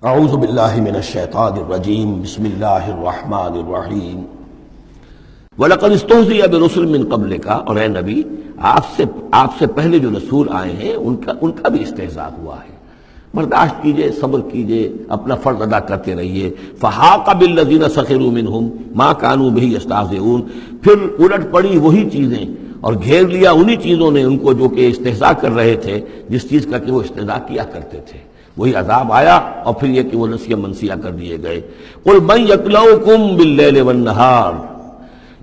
اعوذ باللہ من الشیطان الرجیم بسم اللہ الرحمن الرحیم وَلَقَدِ اسْتُهْزِئَ بِرُسُلٍ مِّن قَبْلِكَ، اور اے نبی آپ سے پہلے جو رسول آئے ہیں ان کا بھی استہزاء ہوا ہے۔ برداشت کیجئے، صبر کیجئے، اپنا فرض ادا کرتے رہیے۔ فَحَاقَ بِالَّذِينَ سَخِرُوا مِنْهُمْ مَا كَانُوا بِهِ يَسْتَهْزِئُونَ، پھر الٹ پڑی وہی چیزیں اور گھیر لیا انہی چیزوں نے ان کو جو کہ استہزاء کر رہے تھے، جس چیز کا کہ وہ استہزاء کیا کرتے تھے۔ وہی عذاب آیا اور پھر یہ کہ وہ نسیہ منسیہ کر دیے گئے۔ قُلْ مَن يَكْلَؤُكُم بِاللَّيْلِ وَالنَّهَارِ،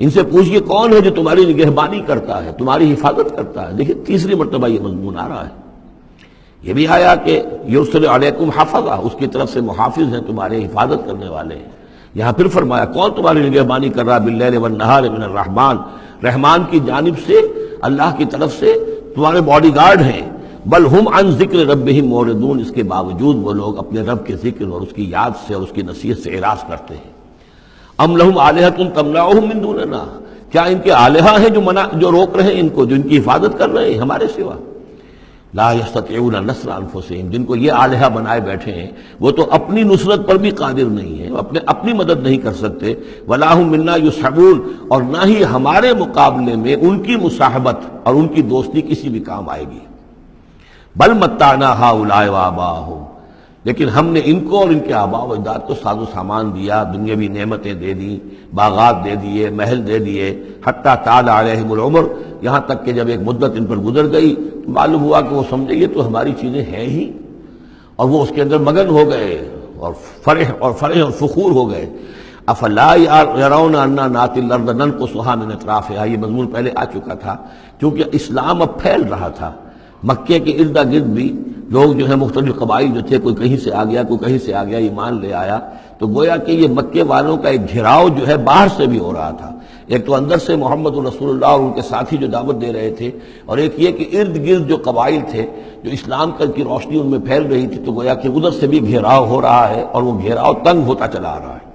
ان سے پوچھئے کون ہے جو تمہاری نگہبانی کرتا ہے، تمہاری حفاظت کرتا ہے۔ دیکھیں تیسری مرتبہ یہ مضمون آ رہا ہے۔ یہ بھی آیا کہ یرسل علیکم حفظہ، اس کی طرف سے محافظ ہیں، تمہارے حفاظت کرنے والے ہیں۔ یہاں پھر فرمایا کون تمہاری نگہبانی کر رہا، باللیل والنہار من الرحمن، رحمان کی جانب سے، اللہ کی طرف سے تمہارے باڈی گارڈ ہیں۔ بل ہم عن ذکر ربہم معرضون، اس کے باوجود وہ لوگ اپنے رب کے ذکر اور اس کی یاد سے اور اس کی نصیحت سے اعراض کرتے ہیں۔ ام لہم آلہۃ تمنعہم من دوننا، کیا ان کے آلہہ ہیں جو روک رہے ہیں ان کو، جو ان کی حفاظت کر رہے ہیں ہمارے سوا؟ لا یستطیعون نصر انفسہم، جن کو یہ آلہہ بنائے بیٹھے ہیں وہ تو اپنی نصرت پر بھی قادر نہیں ہیں، اپنی مدد نہیں کر سکتے۔ ولا ہم منا یصحبون، اور نہ ہی ہمارے مقابلے میں ان کی مصاحبت اور ان کی دوستی کسی بھی کام آئے گی۔ بل متعنا ہؤلاء وآباءہم، لیکن ہم نے ان کو اور ان کے آباء و اجداد کو ساز و سامان دیا، دنیاوی نعمتیں دے دیں، باغات دے دیے، محل دے دیے، حتیٰ طال علیہم العمر، یہاں تک کہ جب ایک مدت ان پر گزر گئی معلوم ہوا کہ وہ سمجھے یہ تو ہماری چیزیں ہیں ہی، اور وہ اس کے اندر مگن ہو گئے اور فرح اور فخور ہو گئے۔ افلا یرون انا ناتی الارض ننقصها من اطرافها، یہ مضمون پہلے آ چکا تھا۔ کیونکہ اسلام اب پھیل رہا تھا، مکے کے ارد گرد بھی لوگ جو ہے مختلف قبائل جو تھے، کوئی کہیں سے آ گیا، کوئی کہیں سے آ گیا، ایمان لے آیا، تو گویا کہ یہ مکے والوں کا ایک گھیراؤ جو ہے باہر سے بھی ہو رہا تھا۔ ایک تو اندر سے محمد رسول اللہ اور ان کے ساتھی جو دعوت دے رہے تھے، اور ایک یہ کہ ارد گرد جو قبائل تھے جو اسلام کی روشنی ان میں پھیل رہی تھی، تو گویا کہ ادھر سے بھی گھیراؤ ہو رہا ہے اور وہ گھیراؤ تنگ ہوتا چلا آ رہا ہے۔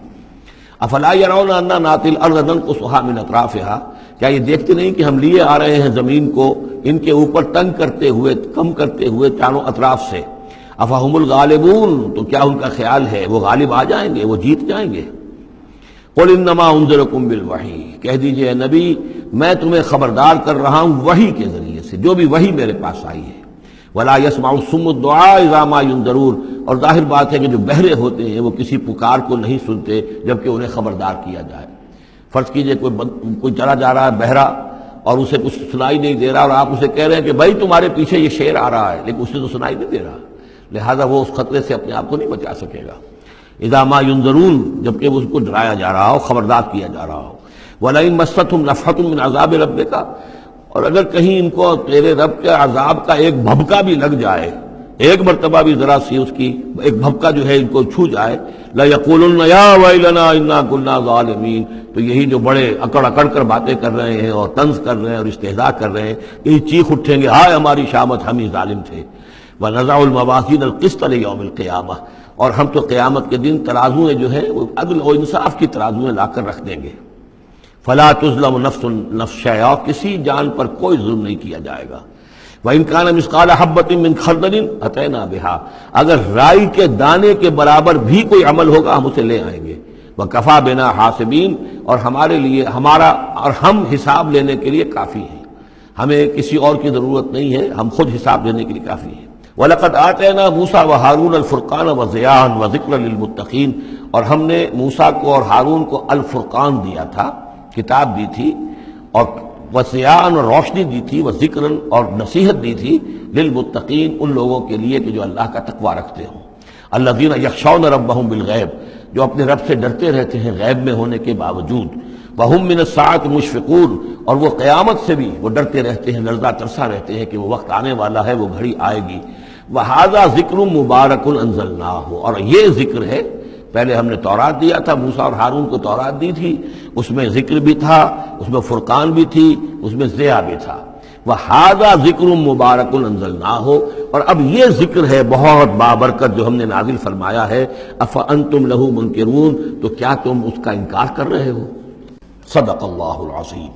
افلا یرون انا ناتی الارض ننقصها من اطرافها، کیا یہ دیکھتے نہیں کہ ہم لیے آ رہے ہیں زمین کو ان کے اوپر تنگ کرتے ہوئے، کم کرتے ہوئے چاروں اطراف سے۔ افہم الغالبون، تو کیا ان کا خیال ہے وہ غالب آ جائیں گے، وہ جیت جائیں گے؟ قل انما انذرکم بالوحی، کہہ دیجئے اے نبی میں تمہیں خبردار کر رہا ہوں وحی کے ذریعے سے، جو بھی وحی میرے پاس آئی ہے۔ ولا يسمع الصم الدعاء اذا ما ينذرون، اور ظاہر بات ہے کہ جو بہرے ہوتے ہیں وہ کسی پکار کو نہیں سنتے جبکہ انہیں خبردار کیا جائے۔ فرض کیجئے کوئی چلا جا رہا ہے بہرا اور اسے کچھ سنائی نہیں دے رہا، اور آپ اسے کہہ رہے ہیں کہ بھائی تمہارے پیچھے یہ شیر آ رہا ہے، لیکن اسے تو سنائی نہیں دے رہا، لہذا وہ اس خطرے سے اپنے آپ کو نہیں بچا سکے گا۔ اذا ما ينذرون، جبکہ اس کو ڈرایا جا رہا ہو، خبردار کیا جا رہا ہو۔ ولئن مستهم نفحة من عذاب ربک، اور اگر کہیں ان کو تیرے رب کے عذاب کا ایک بھبکا بھی لگ جائے، ایک مرتبہ بھی ذرا سی اس کی ایک بھبکا جو ہے ان کو چھو جائے، لَيَقُولُنَّ يَا وَيْلَنَا إِنَّا كُنَّا ظَالِمِينَ، تو یہی جو بڑے اکڑ اکڑ کر باتیں کر رہے ہیں اور طنز کر رہے ہیں اور استہزاء کر رہے ہیں، یہی چیخ اٹھیں گے ہائے ہماری شامت، ہم ہی ظالم تھے۔ وَنَضَعُ الْمَوَازِينَ الْقِسْطَ لِيَوْمِ الْقِيَامَةِ، اور ہم تو قیامت کے دن ترازویں جو ہیں وہ عدل و انصاف کی ترازویں لا کر رکھ دیں گے۔ فَلَا تُظْلَمُ نَفْسٌ شَيْئًا، کسی جان پر کوئی ظلم نہیں کیا جائے گا۔ وَإِنْ كَانَ مِثْقَالَ حَبَّةٍ مِّنْ خَرْدَلٍ أَتَيْنَا بِهَا، اگر رائی کے دانے کے برابر بھی کوئی عمل ہوگا ہم اسے لے آئیں گے۔ وَكَفَىٰ بِنَا حَاسِبِينَ، اور ہمارے لیے ہم حساب لینے کے لیے کافی ہیں، ہمیں کسی اور کی ضرورت نہیں ہے، ہم خود حساب لینے کے لیے کافی ہیں۔ وَلَقَدْ آتَيْنَا مُوسَىٰ وَهَارُونَ الْفُرْقَانَ وَضِيَاءً وَذِكْرًا لِّلْمُتَّقِينَ، اور ہم نے موسیٰ کو اور ہارون کو الفرقان دیا تھا، کتاب دی تھی، اور وضیاءً، اور روشنی دی تھی، وذکراً، اور نصیحت دی تھی، للمتقین، ان لوگوں کے لیے کہ جو اللہ کا تقوی رکھتے ہوں۔ الذین یخشون ربہم بالغیب، جو اپنے رب سے ڈرتے رہتے ہیں غیب میں ہونے کے باوجود۔ وہم من الساعۃ مشفقون، اور وہ قیامت سے بھی وہ ڈرتے رہتے ہیں، لرزہ ترسا رہتے ہیں کہ وہ وقت آنے والا ہے، وہ گھڑی آئے گی۔ وہذا ذکر مبارک انزلناہ، اور یہ ذکر ہے، پہلے ہم نے تورات دیا تھا، موسیٰ اور ہارون کو تورات دی تھی، اس میں ذکر بھی تھا، اس میں فرقان بھی تھی، اس میں ضیاء بھی تھا۔ وَهَذَا ذِكْرٌ مُبَارَكٌ أَنزَلْنَاهُ، اور اب یہ ذکر ہے بہت بابرکت جو ہم نے نازل فرمایا ہے۔ أَفَأَنْتُمْ لَهُ مُنْكِرُونَ، تو کیا تم اس کا انکار کر رہے ہو؟ صدق اللہ العظیم۔